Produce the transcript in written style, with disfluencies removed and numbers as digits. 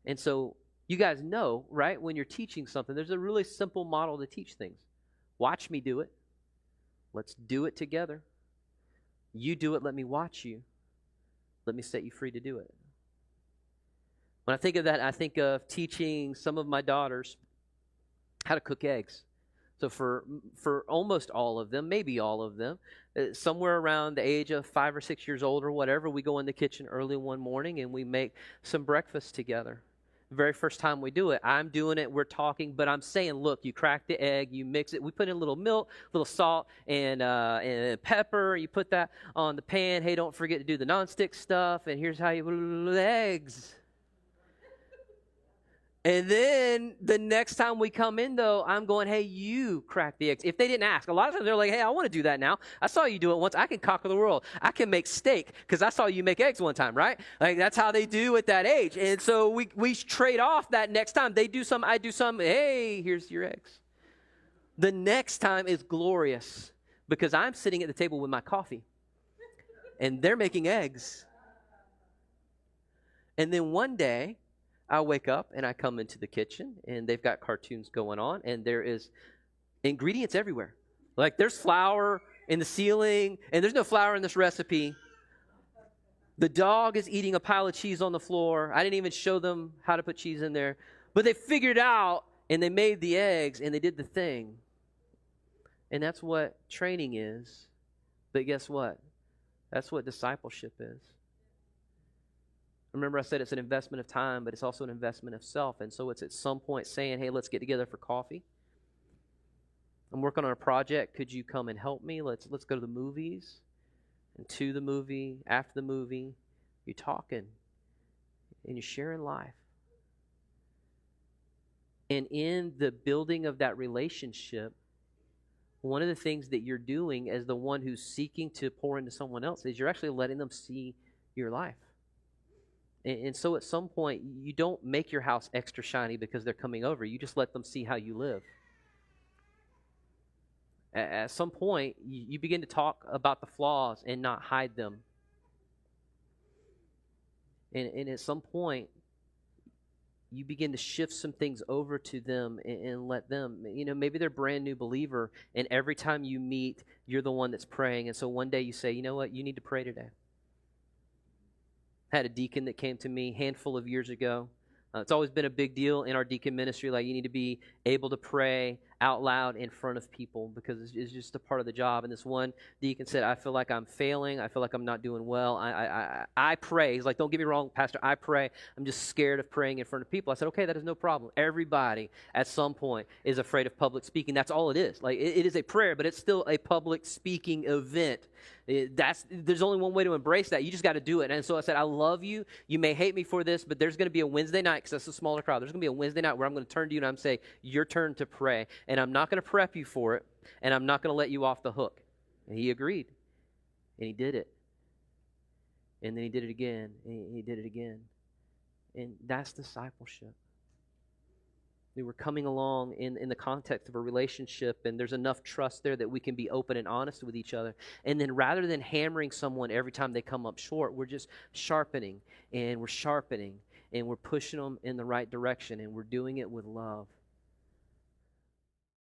And so you guys know, right, when you're teaching something, there's a really simple model to teach things. Watch me do it. Let's do it together. You do it, let me watch you. Let me set you free to do it. When I think of that, I think of teaching some of my daughters how to cook eggs. So for almost all of them, maybe all of them, somewhere around the age of 5 or 6 years old or whatever, we go in the kitchen early one morning and we make some breakfast together. The very first time we do it, I'm doing it, we're talking, but I'm saying, look, you crack the egg, you mix it, we put in a little milk, a little salt, and pepper, you put that on the pan. Hey, don't forget to do the nonstick stuff, and here's how you eggs. And then the next time we come in, though, I'm going, hey, you crack the eggs. If they didn't ask, a lot of times they're like, hey, I want to do that now. I saw you do it once. I can conquer the world. I can make steak because I saw you make eggs one time, right? Like, that's how they do at that age. And so we trade off that next time. They do some, I do some. Hey, here's your eggs. The next time is glorious because I'm sitting at the table with my coffee and they're making eggs. And then one day, I wake up and I come into the kitchen and they've got cartoons going on and there is ingredients everywhere. Like there's flour in the ceiling and there's no flour in this recipe. The dog is eating a pile of cheese on the floor. I didn't even show them how to put cheese in there. But they figured out and they made the eggs and they did the thing. And that's what training is. But guess what? That's what discipleship is. Remember I said it's an investment of time, but it's also an investment of self. And so it's at some point saying, hey, let's get together for coffee. I'm working on a project. Could you come and help me? Let's go to the movies. And to the movie, after the movie, you're talking and you're sharing life. And in the building of that relationship, one of the things that you're doing as the one who's seeking to pour into someone else is you're actually letting them see your life. And so at some point, you don't make your house extra shiny because they're coming over. You just let them see how you live. At some point, you begin to talk about the flaws and not hide them. And at some point, you begin to shift some things over to them and let them, maybe they're a brand new believer, and every time you meet, you're the one that's praying. And so one day you say, you know what, you need to pray today. I had a deacon that came to me a handful of years ago. It's always been a big deal in our deacon ministry. Like, you need to be able to pray out loud in front of people because it's just a part of the job. And this one deacon said, I feel like I'm failing. I feel like I'm not doing well. I pray. He's like, don't get me wrong, Pastor. I pray. I'm just scared of praying in front of people. I said, okay, that is no problem. Everybody at some point is afraid of public speaking. That's all it is. Like, it is a prayer, but it's still a public speaking event. There's only one way to embrace that. You just got to do it. And so I said, I love you. You may hate me for this, but there's going to be a Wednesday night, because that's a smaller crowd. There's going to be a Wednesday night where I'm going to turn to you and I'm say, your turn to pray. And I'm not going to prep you for it, and I'm not going to let you off the hook. And he agreed. And he did it. And then he did it again. And he did it again. And that's discipleship. We were coming along in the context of a relationship, and there's enough trust there that we can be open and honest with each other. And then rather than hammering someone every time they come up short, we're just sharpening, and we're pushing them in the right direction, and we're doing it with love.